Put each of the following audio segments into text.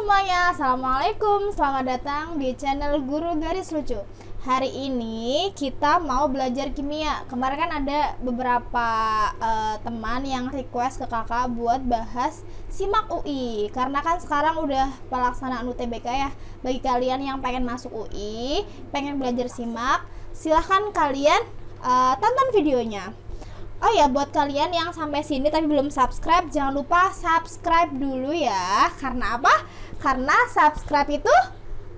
semuanya, Assalamualaikum. Selamat datang di channel Guru Garis Lucu. Hari ini kita mau belajar kimia. Kemarin kan ada beberapa teman yang request ke kakak buat bahas SIMAK UI. Karena kan sekarang udah pelaksanaan UTBK ya. Bagi kalian yang pengen masuk UI, pengen belajar SIMAK, silahkan kalian tonton videonya. Oh ya, buat kalian yang sampai sini tapi belum subscribe, jangan lupa subscribe dulu ya. Karena apa? Karena subscribe itu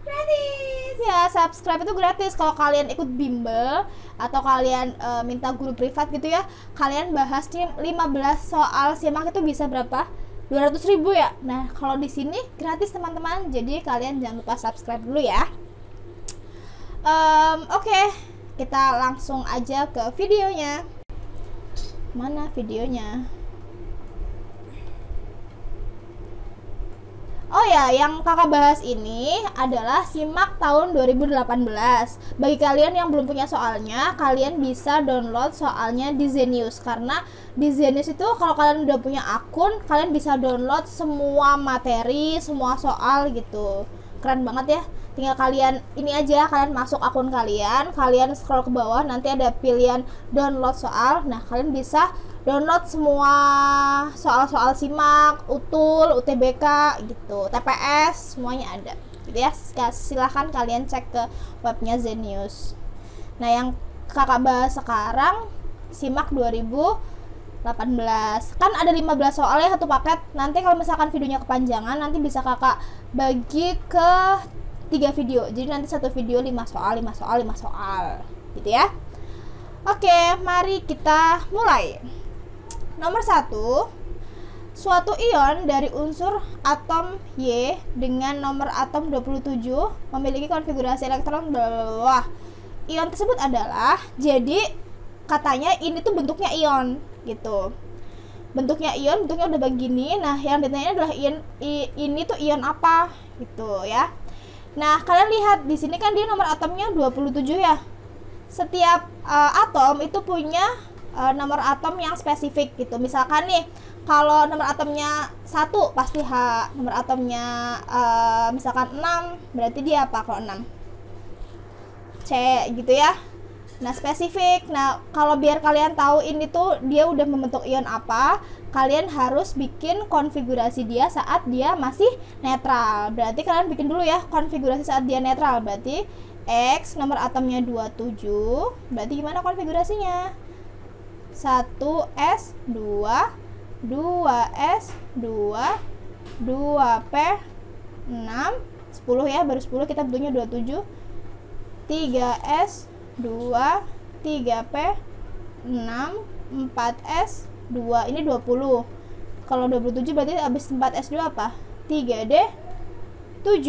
gratis. Ya, subscribe itu gratis. Kalau kalian ikut bimbel atau kalian minta guru privat gitu ya, kalian bahas nih 15 soal SIMAK itu bisa berapa? 200.000 ya. Nah, kalau di sini gratis teman-teman. Jadi kalian jangan lupa subscribe dulu ya. Oke, kita langsung aja ke videonya. Mana videonya? Oh ya, yang kakak bahas ini adalah SIMAK tahun 2018. Bagi kalian yang belum punya soalnya, kalian bisa download soalnya di Zenius. Karena di Zenius itu kalau kalian udah punya akun, kalian bisa download semua materi, semua soal gitu. Keren banget ya. Tinggal kalian ini aja, kalian masuk akun kalian scroll ke bawah, nanti ada pilihan download soal. Nah, kalian bisa download semua soal-soal SIMAK, UTUL, UTBK gitu, TPS, semuanya ada gitu ya. Silahkan kalian cek ke webnya Zenius. Nah, yang kakak bahas sekarang SIMAK 2018 kan ada 15 soal ya, satu paket. Nanti kalau misalkan videonya kepanjangan, nanti bisa kakak bagi ke 3 video. Jadi nanti satu video 5 soal gitu ya. Oke, mari kita mulai. Nomor 1, suatu ion dari unsur atom Y dengan nomor atom 27 memiliki konfigurasi elektron bawah. Ion tersebut adalah, jadi katanya ini tuh bentuknya ion gitu. Bentuknya udah begini. Nah, yang ditanya adalah ini tuh ion apa gitu ya. Nah, kalian lihat di sini kan dia nomor atomnya 27 ya. Setiap atom itu punya nomor atom yang spesifik gitu. Misalkan nih, kalau nomor atomnya 1 pasti H, nomor atomnya misalkan 6, berarti dia apa kalau 6? C gitu ya. Nah, spesifik. Nah, kalau biar kalian tahu ini tuh dia udah membentuk ion apa, kalian harus bikin konfigurasi dia saat dia masih netral. Berarti kalian bikin dulu ya konfigurasi saat dia netral. Berarti X nomor atomnya 27. Berarti gimana konfigurasinya? 1s2, 2s2, 2p6, 10 ya, baru 10 kita bentuknya 27. 3s2, 3p6, 4s2, ini 20. Kalau 27 berarti habis 4s2 apa? 3d7.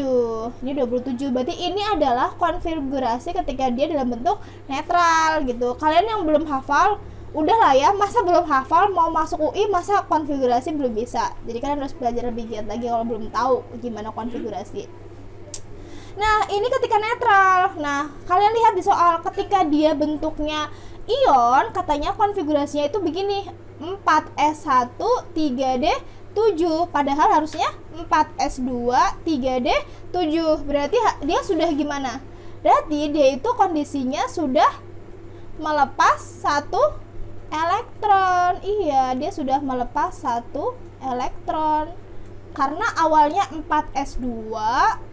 Ini 27. Berarti ini adalah konfigurasi ketika dia dalam bentuk netral gitu. Kalian yang belum hafal, udahlah ya, masa belum hafal mau masuk UI, masa konfigurasi belum bisa. Jadi kalian harus belajar lebih giat lagi kalau belum tahu gimana konfigurasi. Nah, ini ketika netral. Nah, kalian lihat di soal, ketika dia bentuknya ion, katanya konfigurasinya itu begini, 4s1, 3d7. Padahal harusnya 4s2, 3d7. Berarti dia sudah gimana? Berarti dia itu kondisinya sudah melepas 1 elektron. Iya, dia sudah melepas 1 elektron. Karena awalnya 4s2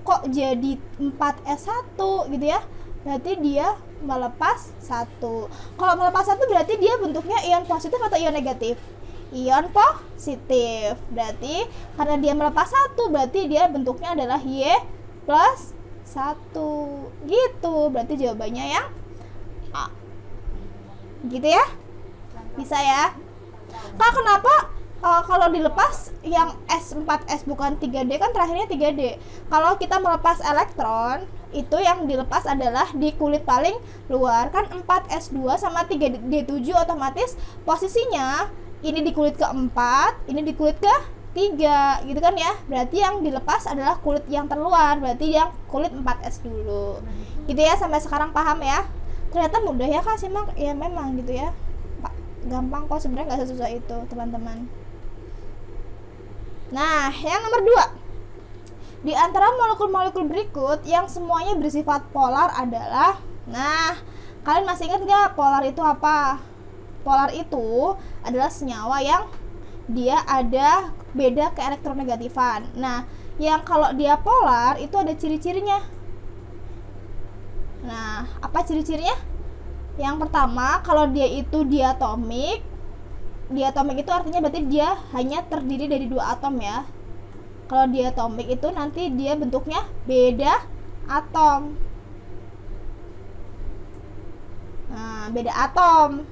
kok jadi 4s1 gitu ya. Berarti dia melepas 1. Kalau melepas 1 berarti dia bentuknya ion positif atau ion negatif? Ion positif. Berarti karena dia melepas 1, berarti dia bentuknya adalah Y plus 1 gitu. Berarti jawabannya yang A. Gitu ya? Bisa ya? Kak, kenapa kalau dilepas yang S4S bukan 3D, kan terakhirnya 3D. Kalau kita melepas elektron, itu yang dilepas adalah di kulit paling luar. Kan 4S2 sama 3D7 otomatis posisinya ini di kulit keempat, ini di kulit ke-3 gitu kan ya. Berarti yang dilepas adalah kulit yang terluar, berarti yang kulit 4S dulu. Gitu ya, sampai sekarang paham ya? Ternyata mudah ya Kak SIMAK. Ya memang gitu ya, gampang kok, sebenarnya nggak sesusah itu teman-teman. Nah, yang nomor 2, Di antara molekul-molekul berikut yang semuanya bersifat polar adalah, nah, kalian masih ingat nggak polar itu apa? Polar itu adalah senyawa yang dia ada beda keelektronegatifan. Nah, yang kalau dia polar itu ada ciri-cirinya. Nah, apa ciri-cirinya? Yang pertama, kalau dia itu diatomik. Diatomik itu artinya berarti dia hanya terdiri dari 2 atom ya. Kalau diatomik itu nanti dia bentuknya beda atom. Nah, beda atom.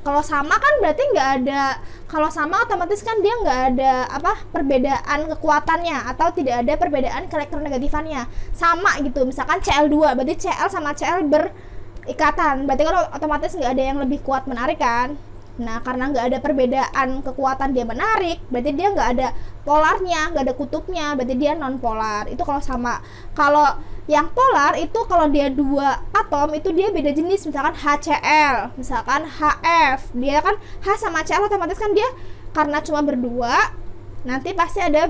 Kalau sama kan berarti nggak ada. Kalau sama otomatis kan dia nggak ada perbedaan kekuatannya atau tidak ada perbedaan keelektronegatifannya. Sama gitu. Misalkan Cl2 berarti Cl sama Cl berikatan. Berarti kalau otomatis nggak ada yang lebih kuat menarik kan. Nah, karena nggak ada perbedaan kekuatan dia menarik, berarti dia nggak ada polarnya, nggak ada kutubnya, berarti dia non polar. Itu kalau sama. Kalau yang polar itu kalau dia 2 atom itu dia beda jenis, misalkan HCl, misalkan HF. Dia kan H sama Cl otomatis kan dia karena cuma berdua, nanti pasti ada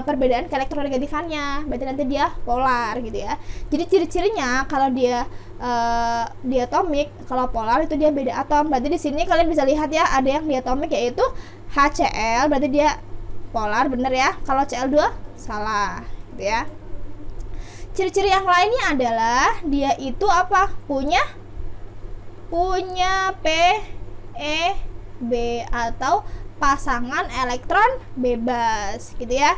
perbedaan keelektronegatifannya, berarti nanti dia polar gitu ya. Jadi ciri-cirinya kalau dia diatomik, kalau polar itu dia beda atom. Berarti di sini kalian bisa lihat ya, ada yang diatomik yaitu HCl, berarti dia polar, bener ya. Kalau Cl2 salah gitu ya. Ciri-ciri yang lainnya adalah dia itu apa? Punya PeB atau pasangan elektron bebas gitu ya.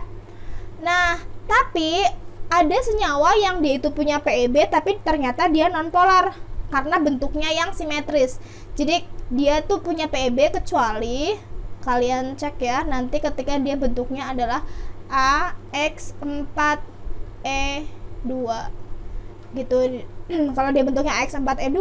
Nah, tapi ada senyawa yang dia itu punya PeB tapi ternyata dia nonpolar karena bentuknya yang simetris. Jadi dia tuh punya PeB kecuali kalian cek ya, nanti ketika dia bentuknya adalah AX4E2 gitu. Kalau dia bentuknya AX4E2,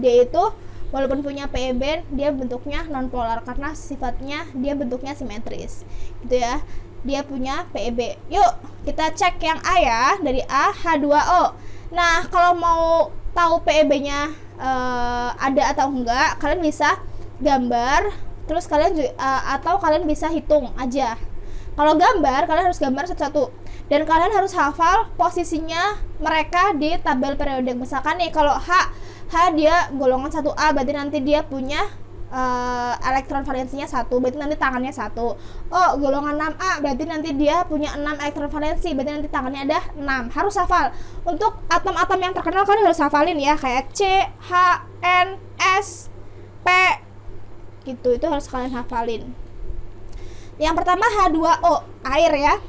dia itu walaupun punya PeB, dia bentuknya nonpolar karena sifatnya dia bentuknya simetris gitu ya. Dia punya PeB. Yuk kita cek yang A ya, dari A H2O. Nah, kalau mau tahu PeB-nya ada atau enggak, kalian bisa gambar, terus kalian atau kalian bisa hitung aja. Kalau gambar, kalian harus gambar satu-satu dan kalian harus hafal posisinya mereka di tabel periodik. Misalkan nih kalau H dia golongan 1A, berarti nanti dia punya elektron valensinya 1, berarti nanti tangannya 1. Oh, golongan 6A, berarti nanti dia punya 6 elektron valensi, berarti nanti tangannya ada 6. Harus hafal. Untuk atom-atom yang terkenal kalian harus hafalin ya, kayak C, H, N, S, P gitu, itu harus kalian hafalin. Yang pertama H2O, air ya.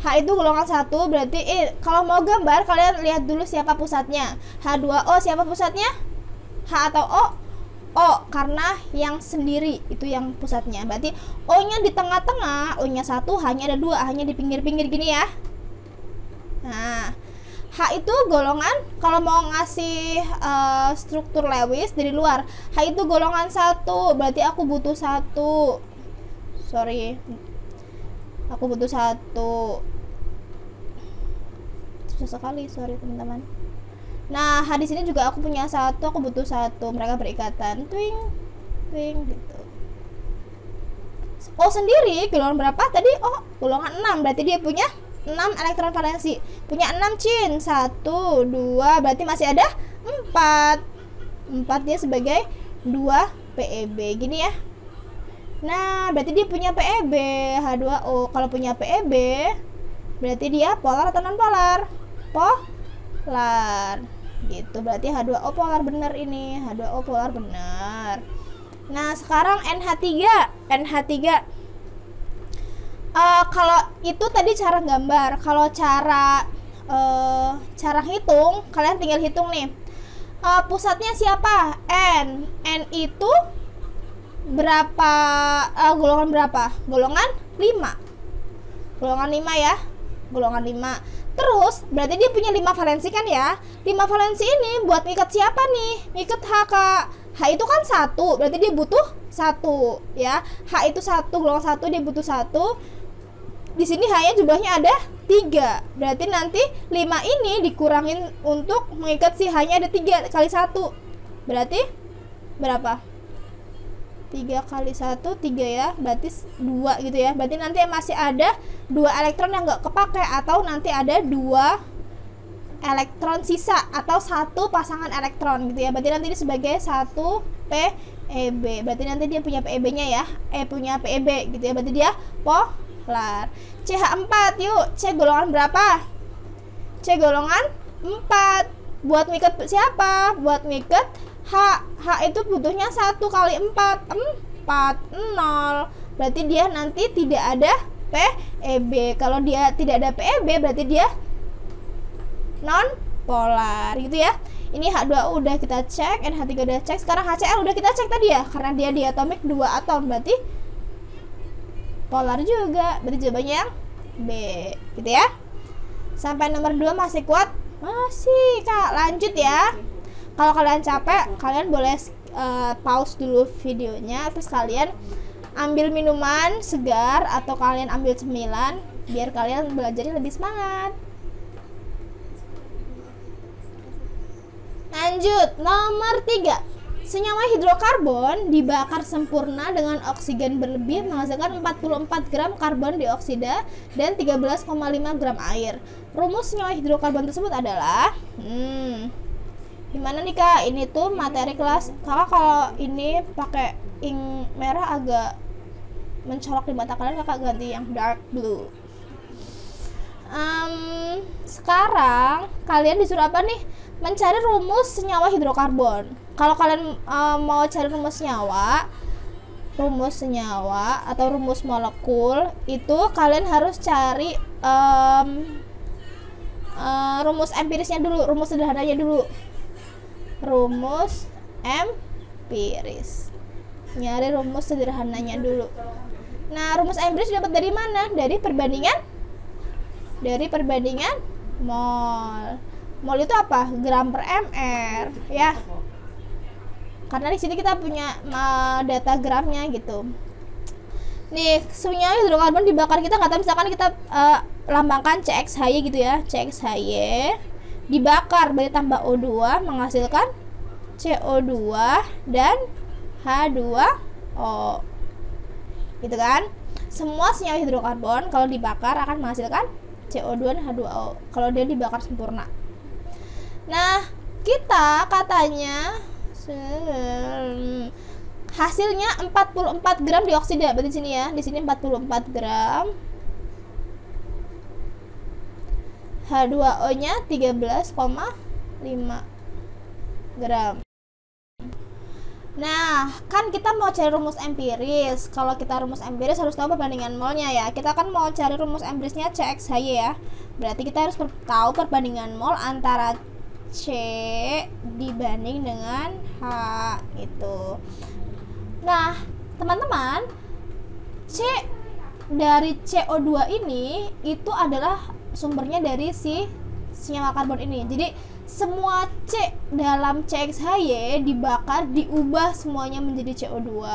H itu golongan 1, berarti kalau mau gambar kalian lihat dulu siapa pusatnya. H2O siapa pusatnya? H atau O? O, karena yang sendiri itu yang pusatnya. Berarti O-nya di tengah-tengah, O-nya 1, H-nya ada 2, H-nya di pinggir-pinggir gini ya. Nah, H itu golongan, kalau mau ngasih struktur Lewis dari luar, H itu golongan 1, berarti aku butuh 1. Sorry, aku butuh 1. Susah sekali, sorry teman-teman. Nah, di sini juga aku punya 1, aku butuh 1. Mereka berikatan, twing, twing gitu. O sendiri golongan berapa tadi? Oh, golongan 6, berarti dia punya 6 elektron valensi. Punya 6 cin, 1, 2, berarti masih ada 4. 4 dia sebagai 2 PeB, gini ya. Nah, berarti dia punya PeB, H2O. Kalau punya PeB, berarti dia polar atau non polar? Polar. Gitu, berarti H2O polar bener ini. H2O polar bener. Nah, sekarang NH3. Kalau itu tadi cara gambar. Kalau cara hitung, kalian tinggal hitung nih. Pusatnya siapa? N. N itu berapa? Golongan berapa? Golongan 5. Golongan 5 ya. Golongan 5. Terus berarti dia punya 5 valensi kan ya. 5 valensi ini buat ngikat siapa nih? Ngikat H, Kak. H itu kan 1, berarti dia butuh 1 ya. H itu 1, golongan 1, dia butuh 1. Di sini H-nya jumlahnya ada 3. Berarti nanti 5 ini dikurangin untuk mengikat si H-nya ada 3 kali 1. Berarti berapa? 3 kali 1, 3 ya, berarti 2 gitu ya. Berarti nanti masih ada 2 elektron yang nggak kepake, atau nanti ada 2 elektron sisa atau 1 pasangan elektron gitu ya. Berarti nanti ini sebagai 1 PeB. Berarti nanti dia punya PeB-nya ya, punya PeB gitu ya. Berarti dia polar. CH4 yuk, C golongan berapa? C golongan 4. Buat ngiket siapa? Buat ngiket H. H itu butuhnya 1 kali 4, 4, 0. Berarti dia nanti tidak ada PeB. Kalau dia tidak ada PeB berarti dia non polar gitu ya. Ini H2O udah kita cek, NH3 udah cek. Sekarang HCl udah kita cek tadi ya, karena dia diatomik 2 atom, berarti polar juga. Berarti jawabannya yang B gitu ya. Sampai nomor 2 masih kuat? Masih Kak, lanjut ya. Kalau kalian capek, kalian boleh pause dulu videonya, terus kalian ambil minuman segar atau kalian ambil cemilan biar kalian belajarnya lebih semangat. Lanjut, nomor 3. Senyawa hidrokarbon dibakar sempurna dengan oksigen berlebih menghasilkan 44 gram karbon dioksida dan 13,5 gram air. Rumus senyawa hidrokarbon tersebut adalah gimana nih Kak? Ini tuh materi kelas. Kakak kalau ini pakai ink merah agak mencolok di mata kalian, kakak ganti yang dark blue. Sekarang kalian disuruh apa nih? Mencari rumus senyawa hidrokarbon. Kalau kalian mau cari rumus senyawa atau rumus molekul, itu kalian harus cari rumus empirisnya dulu, rumus sederhananya dulu. Rumus empiris. Nyari rumus sederhananya dulu. Nah, rumus empiris dapat dari mana? Dari perbandingan mol. Mol itu apa? Gram per mr ya. Karena di sini kita punya data gramnya gitu. Nih, senyawa hidrokarbon dibakar, kita nggak tahu, misalkan kita lambangkan CXHY gitu ya. CXHY dibakar berarti tambah O2 menghasilkan CO2 dan H2O. Gitu kan? Semua senyawa hidrokarbon kalau dibakar akan menghasilkan CO2 dan H2O kalau dia dibakar sempurna. Nah, kita katanya hasilnya 44 gram dioksida. Berarti sini ya, di sini 44 gram. H2O-nya 13,5 gram. Nah, kan kita mau cari rumus empiris. Kalau kita rumus empiris harus tahu perbandingan molnya ya. Kita kan mau cari rumus empirisnya CXHY ya. Berarti kita harus tahu perbandingan mol antara C dibanding dengan H gitu. Nah, teman-teman, C dari CO2 ini itu adalah sumbernya dari si senyawa karbon ini. Jadi semua C dalam CXHY dibakar, diubah semuanya menjadi CO2.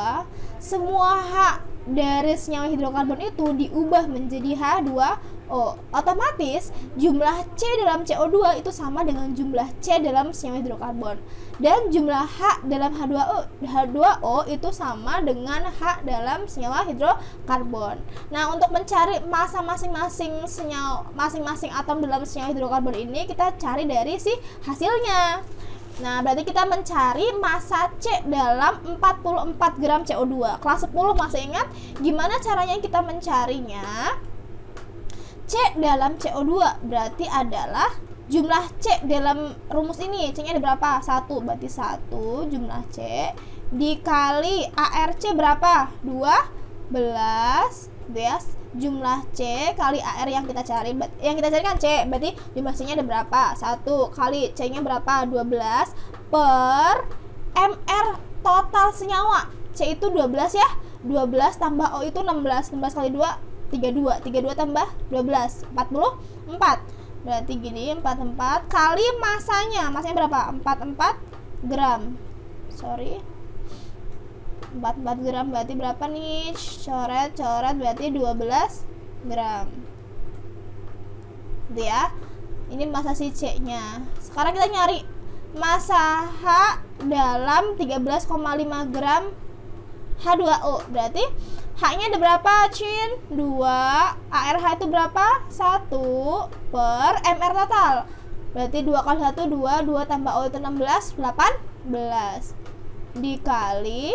Semua H dari senyawa hidrokarbon itu diubah menjadi H2O. Otomatis jumlah C dalam CO2 itu sama dengan jumlah C dalam senyawa hidrokarbon. Dan jumlah H dalam H2O itu sama dengan H dalam senyawa hidrokarbon. Nah, untuk mencari massa masing-masing atom dalam senyawa hidrokarbon ini, kita cari dari si hasilnya. Nah, berarti kita mencari massa C dalam 44 gram CO2. Kelas 10 masih ingat gimana caranya kita mencarinya? C dalam CO2 berarti adalah jumlah C dalam rumus ini. C-nya ada berapa? 1, berarti 1 jumlah C dikali ARC berapa? 12 bias jumlah C kali AR yang kita cari. Yang kita cari kan C, berarti jumlah C-nya ada berapa? 1 kali C-nya berapa? 12 per MR total senyawa. C itu 12 ya. 12 tambah O itu 16. 16 kali 2 32. 32 tambah 12 44. Berarti gini, 44 kali masanya. Masanya berapa? 44 gram. 44 gram berarti berapa nih? Coret berarti 12 gram. Gitu ya. Ini massa si C-nya. Sekarang kita nyari massa H dalam 13,5 gram H2O. Berarti H-nya ada berapa, Cin? 2. ARH itu berapa? 1 per MR total. Berarti 2 kali 1, 2. 2 tambah O itu 16, 18. Dikali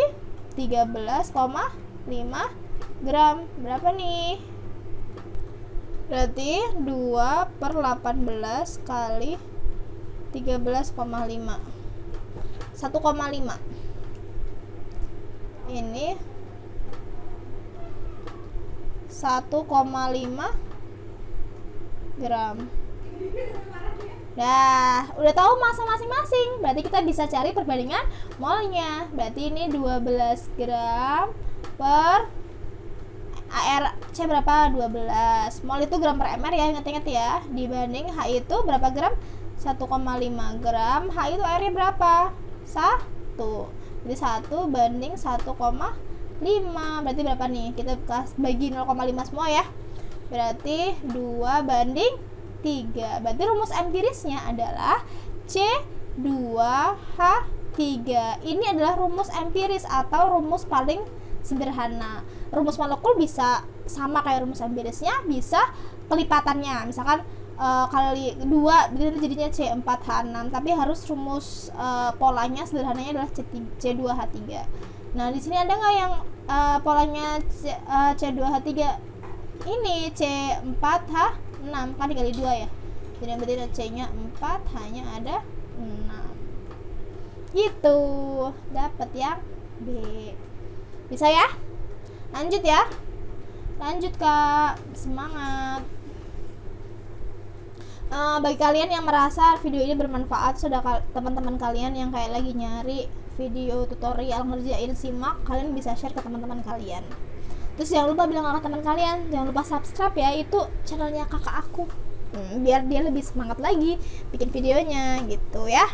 13,5 gram. Berapa nih? Berarti 2 per 18 kali 13,5. 1,5. Ini 1,5 gram. Nah, udah tahu massa masing-masing. Berarti kita bisa cari perbandingan molnya. Berarti ini 12 gram per ARC berapa? 12. Mol itu gram per mr ya, ingat-ingat ya. Dibanding H itu berapa gram? 1,5 gram. H itu airnya berapa? 1. Jadi 1 banding 1,5. Berarti berapa nih? Kita bagi 0,5 semua ya. Berarti 2 banding 3. Berarti rumus empirisnya adalah C2H3. Ini adalah rumus empiris atau rumus paling sederhana. Rumus molekul bisa sama kayak rumus empirisnya, bisa kelipatannya. Misalkan kali 2 berarti jadinya C4H6, tapi harus rumus polanya sederhananya adalah C2H3. Nah, di sini ada nggak yang polanya C2H3? Ini C4H6 kan dikali 2 ya. Jadi berarti ada C-nya 4, H-nya ada 6. Gitu. Dapat yang B. Bisa ya? Lanjut ya. Lanjut Kak. Semangat. Bagi kalian yang merasa video ini bermanfaat, sudah teman-teman kalian yang kayak lagi nyari video tutorial ngerjain simak, kalian bisa share ke teman-teman kalian. Terus jangan lupa bilang ke teman kalian, jangan lupa subscribe ya, itu channelnya kakak aku, biar dia lebih semangat lagi bikin videonya gitu ya.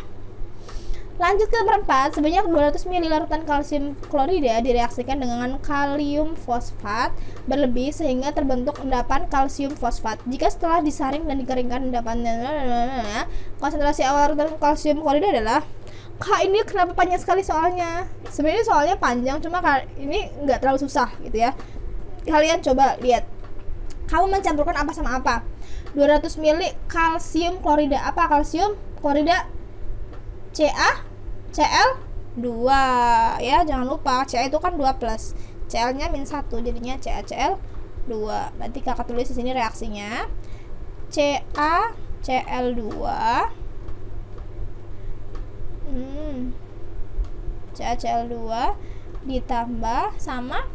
Lanjut ke berempat, sebanyak 200 ml larutan kalsium klorida direaksikan dengan kalium fosfat berlebih sehingga terbentuk endapan kalsium fosfat. Jika setelah disaring dan dikeringkan endapan, konsentrasi awal larutan kalsium klorida adalah, Kak, ini kenapa panjang sekali soalnya? Sebenarnya soalnya panjang, cuma ini nggak terlalu susah gitu ya. Kalian coba lihat, kamu mencampurkan apa sama apa? 200 ml kalsium klorida. Apa kalsium klorida? CaCl2 ya, jangan lupa Ca itu kan 2+, Cl nya -1, jadinya CaCl2. Berarti kakak tulis di sini reaksinya CaCl2 CaCl2 ditambah sama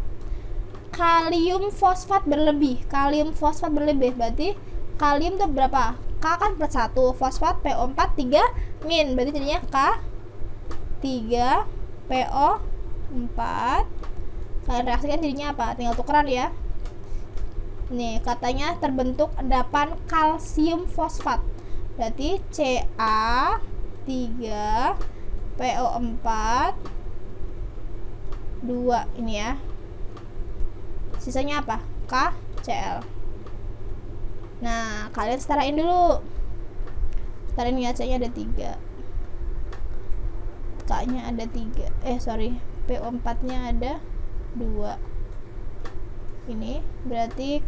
kalium fosfat berlebih. Kalium fosfat berlebih berarti kalium itu berapa? K kan +1, fosfat PO4 3 min, berarti jadinya K3PO4. Kalian reaksikan jadinya apa? Tinggal tukeran ya. Nih, katanya terbentuk endapan kalsium fosfat. Berarti Ca3PO4 2 ini ya. Sisanya apa? KCl. Nah, kalian setarain dulu. Setarain ya, C-nya ada 3. K-nya ada 3. PO4-nya ada 2. Ini berarti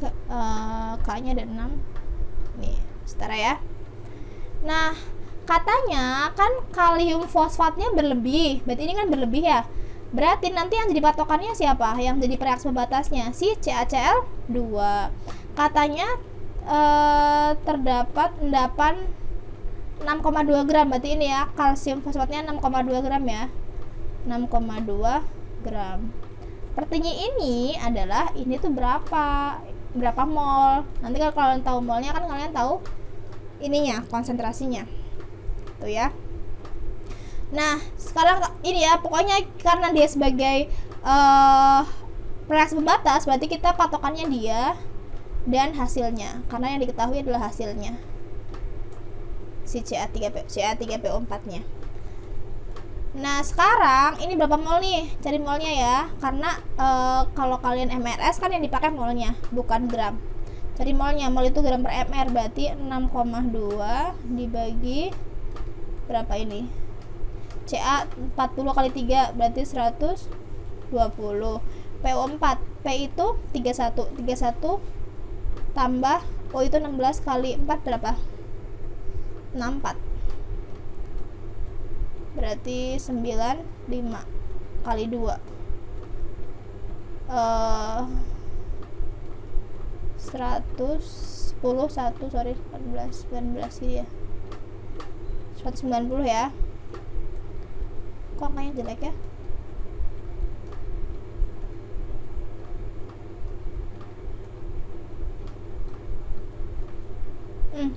K-nya ada 6. Nih, setara ya. Nah, katanya kan kalium fosfatnya berlebih. Berarti ini kan berlebih ya. Berarti nanti yang jadi patokannya siapa? Yang jadi pereaksi pembatasnya si CaCl2. Katanya terdapat endapan 6,2 gram. Berarti ini ya, kalsium fosfatnya 6,2 gram ya. 6,2 gram. Pertanyaan ini adalah ini tuh berapa mol. Nanti kalau kalian tahu molnya kan kalian tahu ininya, konsentrasinya. Tuh ya. Nah, sekarang ini ya, pokoknya karena dia sebagai reaksi pembatas, berarti kita patokannya dia dan hasilnya, karena yang diketahui adalah hasilnya si CA3PO4 nya. Nah, sekarang ini berapa mol nih? Cari molnya ya, karena kalau kalian MRS kan yang dipakai molnya, bukan gram. Cari molnya, mol itu gram per mr, berarti 6,2 dibagi berapa ini? Ca 40 kali 3 berarti 120. 20. PO4, P itu 31 tambah O itu 16 kali 4 berapa? 64. Berarti 95 kali 2 110 sorry 19 gitu ya, 190 ya. Kok kayaknya jelek ya.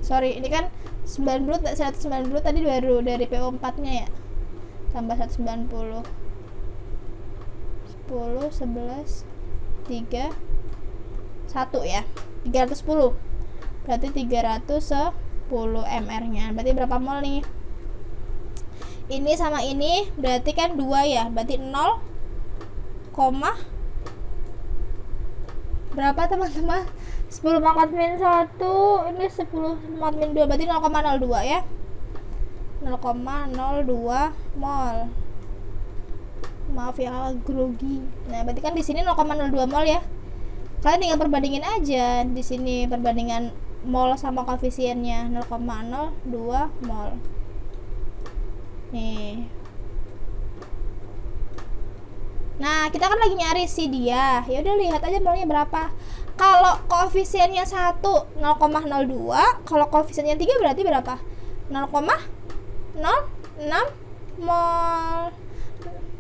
Sorry, ini kan 90 190 tadi baru dari PO4 nya ya, tambah 190, 10 11 3 1 ya, 310. Berarti 310 mR nya. Berarti berapa mol nih? Ini sama ini berarti kan 2 ya, berarti 0, berapa teman-teman? 10 pangkat min 1, ini 10 pangkat min 2, berarti 0,02 ya, 0,02 mol. Maaf ya, grogi. Nah, berarti kan di sini 0,02 mol ya. Kalian tinggal perbandingin aja di sini, perbandingan mol sama koefisiennya 0,02 mol. Nih. Nah, kita kan lagi nyari si dia. Ya udah lihat aja molnya berapa. Kalau koefisiennya 1 0,02, kalau koefisiennya 3 berarti berapa? 0,06 mol.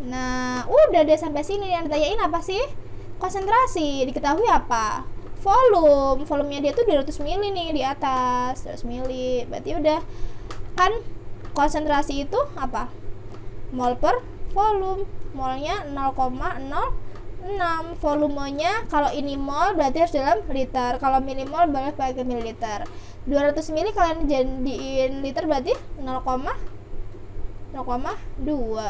Nah, udah deh sampai sini. Yang ditanyain apa sih? Konsentrasi. Diketahui apa? Volume. Volumenya dia tuh 200 mili nih di atas, 200 mili. Berarti udah kan konsentrasi itu apa? Mol per volume. Molnya 0,06. Volumenya kalau ini mol berarti harus dalam liter. Kalau milimol boleh pakai mililiter. 200 mili kalian jadiin liter berarti 0,2.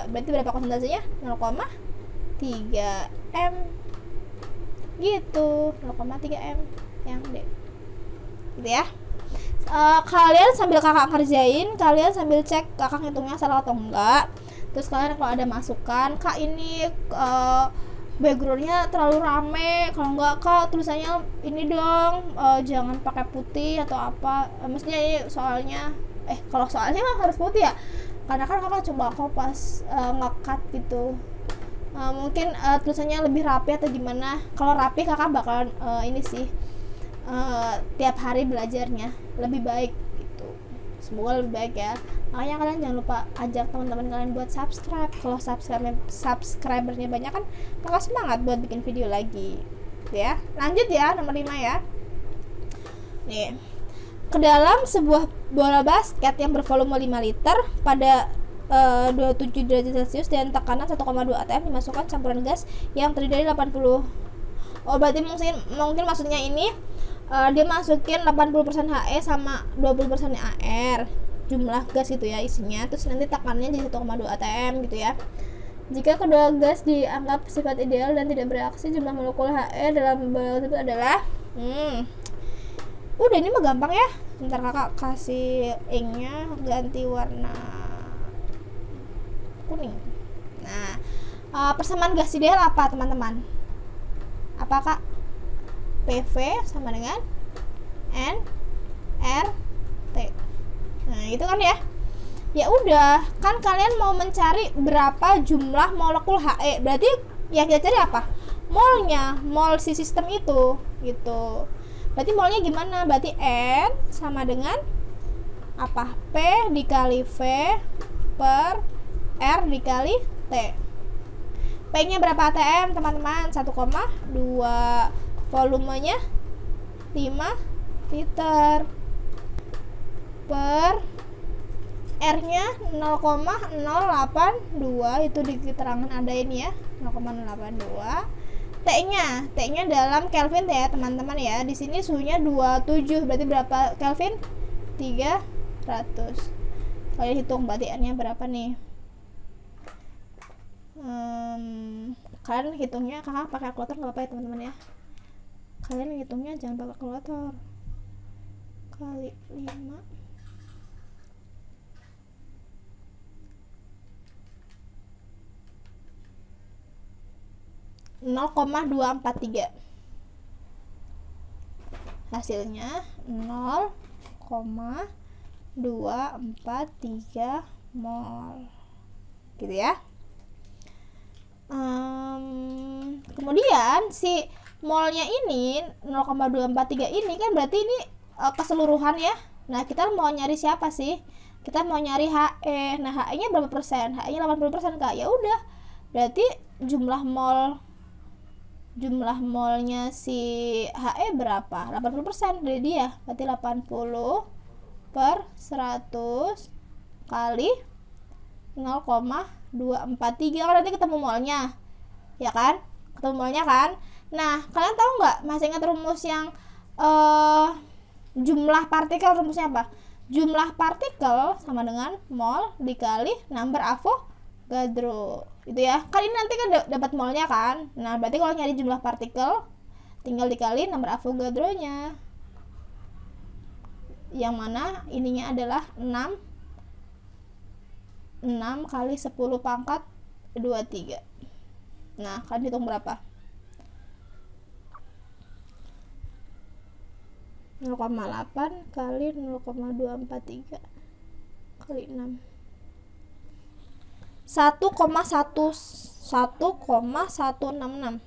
Berarti berapa konsentrasinya? 0,3 M. Gitu, 0,3 M yang D. Gitu ya. Kalian sambil kakak kerjain, kalian sambil cek kakak hitungnya salah atau enggak. Terus kalian kalau ada masukan, kak ini backgroundnya terlalu rame, kalau enggak kak tulisannya ini dong, jangan pakai putih atau apa. Maksudnya ini soalnya kalau soalnya mah harus putih ya, karena kan kakak coba kopas nge-cut gitu. Mungkin tulisannya lebih rapi atau gimana. Kalau rapi kakak bakalan ini sih tiap hari belajarnya lebih baik gitu. Semoga lebih baik ya. Makanya kalian jangan lupa ajak teman-teman kalian buat subscribe. Kalau subscribernya banyak kan kakak semangat buat bikin video lagi ya. Lanjut ya, nomor 5 ya. Nih, ke dalam sebuah bola basket yang bervolume 5 liter pada 27 derajat Celcius dan tekanan 1,2 atm dimasukkan campuran gas yang terdiri dari 80. Berarti mungkin maksudnya ini dia masukin 80% He sama 20% air, jumlah gas gitu ya isinya. Terus nanti tekanannya jadi 1,2 atm gitu ya. Jika kedua gas dianggap sifat ideal dan tidak bereaksi, jumlah molekul He dalam bola tersebut adalah udah ini mah gampang ya. Ntar kakak kasih inknya ganti warna kuning. Nah, persamaan gas ideal apa teman-teman? Apa kak? PV sama dengan nRT. Nah itu kan ya. Ya udah, kan kalian mau mencari berapa jumlah molekul He. Berarti yang kita cari apa? Molnya, mol si sistem itu gitu. Berarti molnya gimana? Berarti N sama dengan apa? P dikali V per R dikali T. P nya berapa atm teman-teman? 1,2. Volumenya 5 liter per R nya 0,082. Itu di keterangan ada ini ya, 0,082. T nya dalam Kelvin ya teman-teman ya. Di sini suhunya 27, berarti berapa Kelvin? 300. Kalian hitung berarti R nya berapa nih? Kalian hitungnya kakak pakai kalkulator nggak apa ya teman-teman ya. Kalian hitungnya jangan pakai kalkulator. Kali 5 0,082 0,243. Hasilnya 0,243 mol. Gitu ya. Kemudian si molnya ini 0,243 ini kan berarti ini keseluruhan ya. Nah, kita mau nyari siapa sih? Kita mau nyari HE. Nah, HE-nya berapa persen? HE-nya 80% Kak. Ya udah. Berarti jumlah molnya si HE berapa? 80% dari dia. Berarti 80/100 kali 0,243. Kan nanti ketemu molnya. Ya kan? Ketemu molnya kan? Nah, kalian tahu nggak? Masih ingat rumus yang jumlah partikel, rumusnya apa? Jumlah partikel sama dengan mol dikali number Avogadro. Itu ya. Kan ini nanti kan dapat molnya kan? Nah, berarti kalau nyari jumlah partikel tinggal dikali number Avogadro-nya. Yang mana ininya adalah 6 kali 10 pangkat 23. Nah, kalian hitung berapa? 0,8 kali 0,243 kali 6. 1,166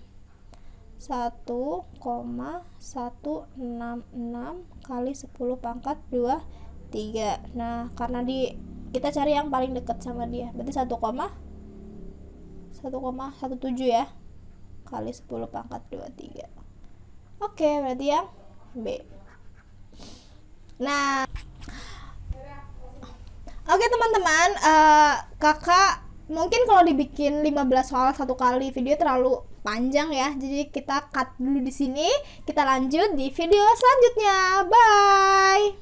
kali 10 pangkat 23. Nah, karena kita cari yang paling dekat sama dia, berarti 1,17 ya kali 10 pangkat 23. Oke, berarti yang B. Nah, oke teman-teman, kakak mungkin kalau dibikin 15 soal satu kali video terlalu panjang ya, jadi kita cut dulu di sini. Kita lanjut di video selanjutnya. Bye.